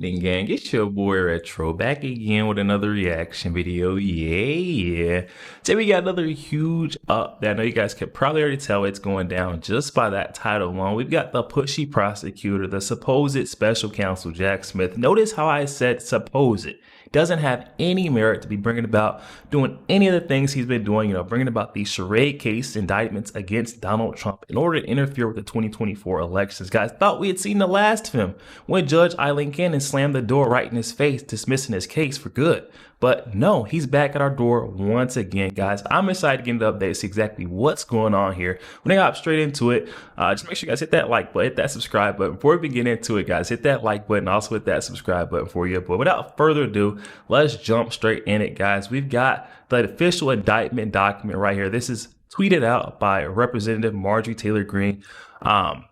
evening, gang. It's your boy Retro back again with another reaction video. Yeah. Today we got another huge update. I know you guys can probably already tell it's going down just by that title alone. We've got the pushy prosecutor, the supposed special counsel Jack Smith. Notice how I said supposed. Doesn't have any merit to be bringing about doing any of the things he's been doing, bringing about these charade case indictments against Donald Trump in order to interfere with the 2024 elections. Guys, thought we had seen the last of him when Judge Eileen Cannon slammed the door right in his face, dismissing his case for good. But no, he's back at our door once again, guys. I'm excited to get into updates, see exactly what's going on here. When I hop straight into it, just make sure you guys hit that like button, hit that subscribe button. Before we get into it, guys, hit that like button, also hit that subscribe button for you. But without further ado, let's jump straight in it, guys. We've got the official indictment document right here. This is tweeted out by Representative Marjorie Taylor Greene.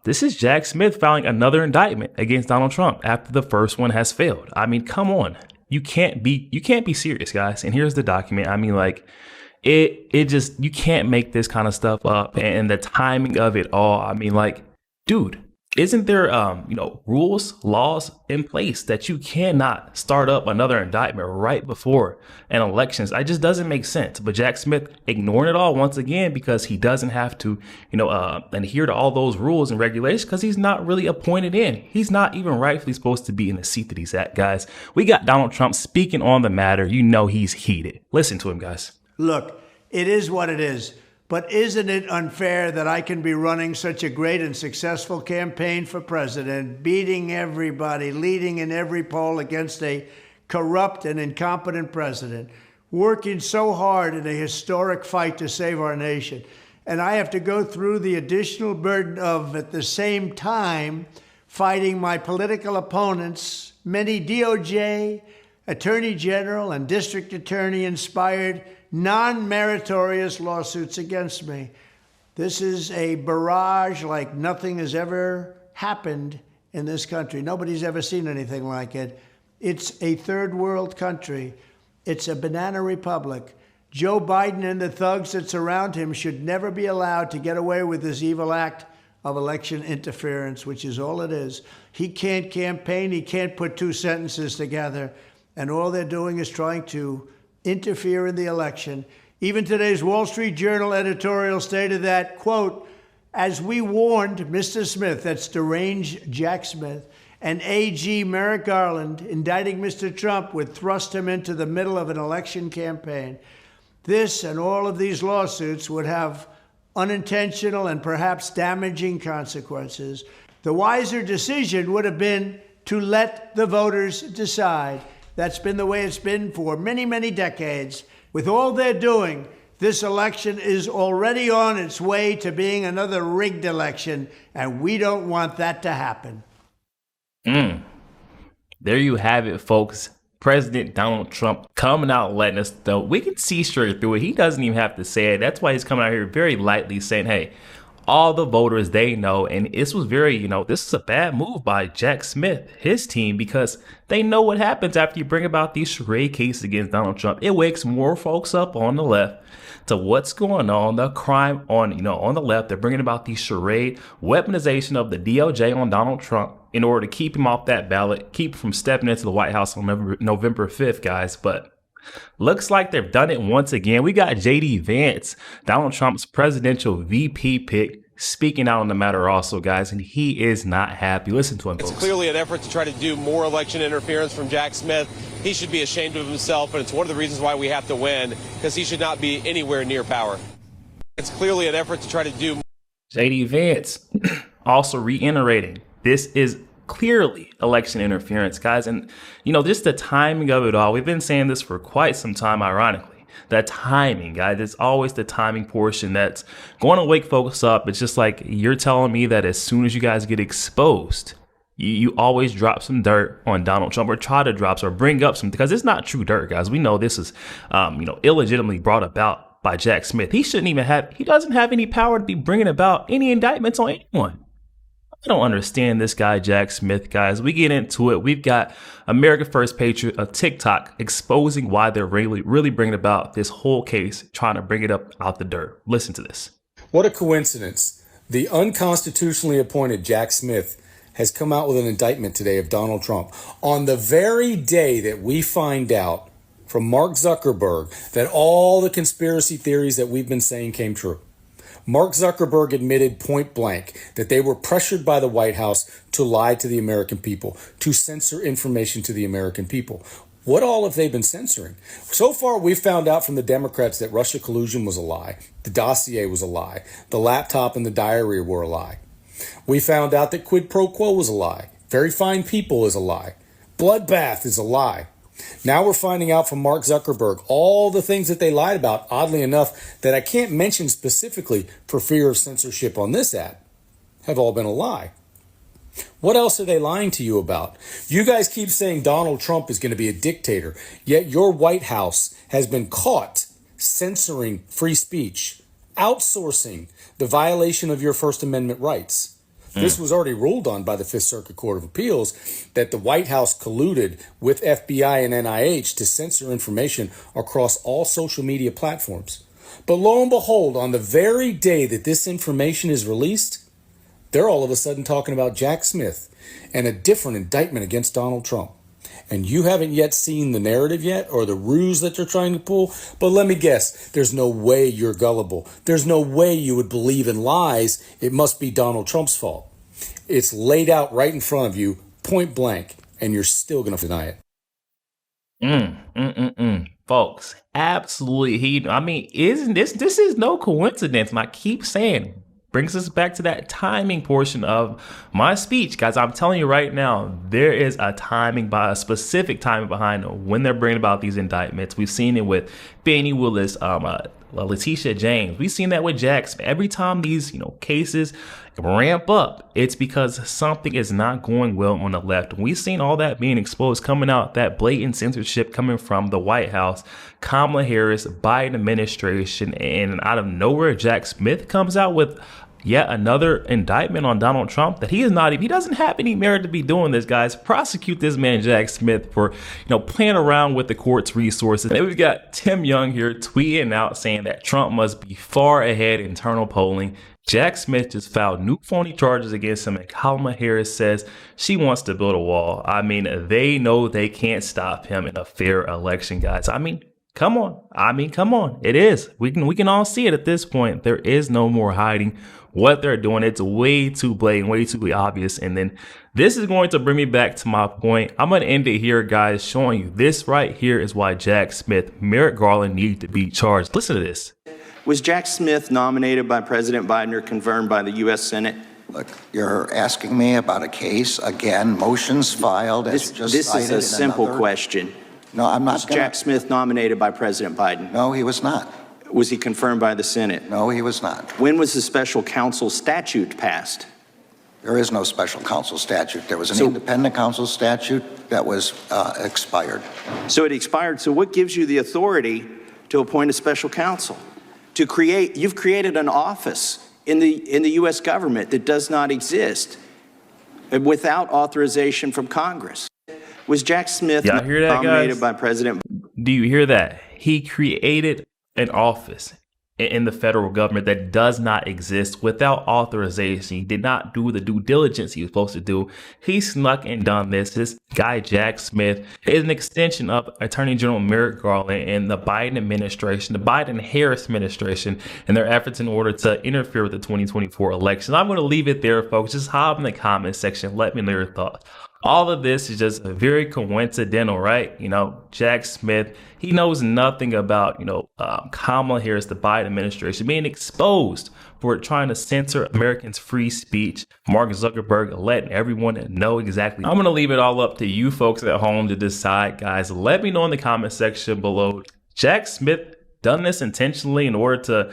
This is Jack Smith filing another indictment against Donald Trump after the first one has failed. I mean, come on. You can't be serious, guys. And here's the document. I mean, like, it just, you can't make this kind of stuff up, and the timing of it all. I mean, like, dude, isn't there, rules, laws in place that you cannot start up another indictment right before an elections? It just doesn't make sense. But Jack Smith ignoring it all once again because he doesn't have to, adhere to all those rules and regulations because he's not really appointed in. He's not even rightfully supposed to be in the seat that he's at, guys. We got Donald Trump speaking on the matter. You know he's heated. Listen to him, guys. Look, it is what it is. But isn't it unfair that I can be running such a great and successful campaign for president, beating everybody, leading in every poll against a corrupt and incompetent president, working so hard in a historic fight to save our nation, and I have to go through the additional burden of, at the same time, fighting my political opponents, many DOJ, Attorney General, and District Attorney inspired non-meritorious lawsuits against me. This is a barrage like nothing has ever happened in this country. Nobody's ever seen anything like it. It's a third world country. It's a banana republic. Joe Biden and the thugs that surround him should never be allowed to get away with this evil act of election interference, which is all it is. He can't campaign. He can't put two sentences together. And all they're doing is trying to interfere in the election. Even today's Wall Street Journal editorial stated that, quote, as we warned Mr. Smith, that's deranged Jack Smith, and AG Merrick Garland indicting Mr. Trump would thrust him into the middle of an election campaign. This and all of these lawsuits would have unintentional and perhaps damaging consequences. The wiser decision would have been to let the voters decide. That's been the way it's been for many, many decades. With all they're doing, this election is already on its way to being another rigged election, and we don't want that to happen. There you have it, folks. President Donald Trump coming out letting us know. We can see straight through it. He doesn't even have to say it. That's why he's coming out here very lightly saying, hey, all the voters, they know. And this was very, this is a bad move by Jack Smith, his team, because they know what happens after you bring about these charade cases against Donald Trump. It wakes more folks up on the left to what's going on, the crime on the left. They're bringing about these charade weaponization of the DOJ on Donald Trump in order to keep him off that ballot, keep him from stepping into the White House on November 5th, guys. But looks like they've done it once again. We got J.D. Vance, Donald Trump's presidential VP pick, speaking out on the matter also, guys, and he is not happy. Listen to him, folks. It's clearly an effort to try to do more election interference from Jack Smith. He should be ashamed of himself, and it's one of the reasons why we have to win, because he should not be anywhere near power. It's clearly an effort to try to do. J.D. Vance also reiterating, this is clearly election interference, guys. And, just the timing of it all. We've been saying this for quite some time, ironically. The timing, guys, it's always the timing portion that's going to wake folks up. It's just like you're telling me that as soon as you guys get exposed, you always drop some dirt on Donald Trump or try to drop or bring up some, because it's not true dirt, guys. We know this is, illegitimately brought about by Jack Smith. He doesn't have any power to be bringing about any indictments on anyone. I don't understand this guy, Jack Smith, guys. We get into it. We've got America First Patriot of TikTok exposing why they're really bringing about this whole case, trying to bring it up out the dirt. Listen to this. What a coincidence. The unconstitutionally appointed Jack Smith has come out with an indictment today of Donald Trump on the very day that we find out from Mark Zuckerberg that all the conspiracy theories that we've been saying came true. Mark Zuckerberg admitted point blank that they were pressured by the White House to lie to the American people, to censor information to the American people. What all have they been censoring? So far, we've found out from the Democrats that Russia collusion was a lie. The dossier was a lie. The laptop and the diary were a lie. We found out that quid pro quo was a lie. Very fine people is a lie. Bloodbath is a lie. Now we're finding out from Mark Zuckerberg all the things that they lied about, oddly enough, that I can't mention specifically for fear of censorship on this app, have all been a lie. What else are they lying to you about? You guys keep saying Donald Trump is going to be a dictator, yet your White House has been caught censoring free speech, outsourcing the violation of your First Amendment rights. This was already ruled on by the Fifth Circuit Court of Appeals, that the White House colluded with FBI and NIH to censor information across all social media platforms. But lo and behold, on the very day that this information is released, they're all of a sudden talking about Jack Smith and a different indictment against Donald Trump. And you haven't yet seen the narrative yet or the ruse that they're trying to pull. But let me guess, there's no way you're gullible. There's no way you would believe in lies. It must be Donald Trump's fault. It's laid out right in front of you, point blank, and you're still going to deny it. Folks, absolutely. I mean, isn't this is no coincidence. And I keep saying, brings us back to that timing portion of my speech. Guys, I'm telling you right now, there is a specific timing behind when they're bringing about these indictments. We've seen it with Fani Willis, Letitia James. We've seen that with Jackson. Every time these, cases ramp up, it's because something is not going well on the left. We've seen all that being exposed, coming out, that blatant censorship coming from the White House, Kamala Harris, Biden administration, and out of nowhere, Jack Smith comes out with yet another indictment on Donald Trump that he doesn't have any merit to be doing this, guys. Prosecute this man, Jack Smith, for, playing around with the court's resources. And we've got Tim Young here tweeting out saying that Trump must be far ahead in internal polling. Jack Smith just filed new phony charges against him, and Kamala Harris says she wants to build a wall. I mean, they know they can't stop him in a fair election, guys. I mean, come on. It is. We can all see it at this point. There is no more hiding what they're doing. It's way too blatant, way too obvious. And then this is going to bring me back to my point. I'm going to end it here, guys, showing you this right here is why Jack Smith, Merrick Garland need to be charged. Listen to this. Was Jack Smith nominated by President Biden or confirmed by the U.S. Senate? Look, you're asking me about a case, again, motions filed, as you just This cited is a simple another... question. No, I'm not Was Jack Smith nominated by President Biden? No, he was not. Was he confirmed by the Senate? No, he was not. When was the special counsel statute passed? There is no special counsel statute. There was an independent counsel statute that was expired. So it expired. So what gives you the authority to appoint a special counsel? You've created an office in the U.S. government that does not exist without authorization from Congress. Was Jack Smith nominated by President? Do you hear that? He created an office in the federal government that does not exist without authorization. He did not do the due diligence he was supposed to do. He snuck and done this. This guy, Jack Smith, is an extension of Attorney General Merrick Garland and the Biden administration, the Biden-Harris administration, and their efforts in order to interfere with the 2024 election. I'm going to leave it there, folks. Just hop in the comment section. Let me know your thoughts. All of this is just very coincidental, right? Jack Smith, he knows nothing about, Kamala Harris, the Biden administration, being exposed for trying to censor Americans' free speech. Mark Zuckerberg letting everyone know exactly. I'm going to leave it all up to you folks at home to decide, guys. Let me know in the comment section below. Jack Smith done this intentionally in order to,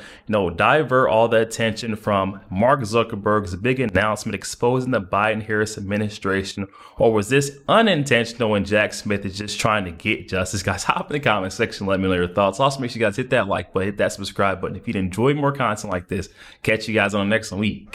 divert all the attention from Mark Zuckerberg's big announcement exposing the Biden-Harris administration? Or was this unintentional and Jack Smith is just trying to get justice? Guys, hop in the comment section. Let me know your thoughts. Also, make sure you guys hit that like button, hit that subscribe button if you'd enjoy more content like this. Catch you guys on the next one.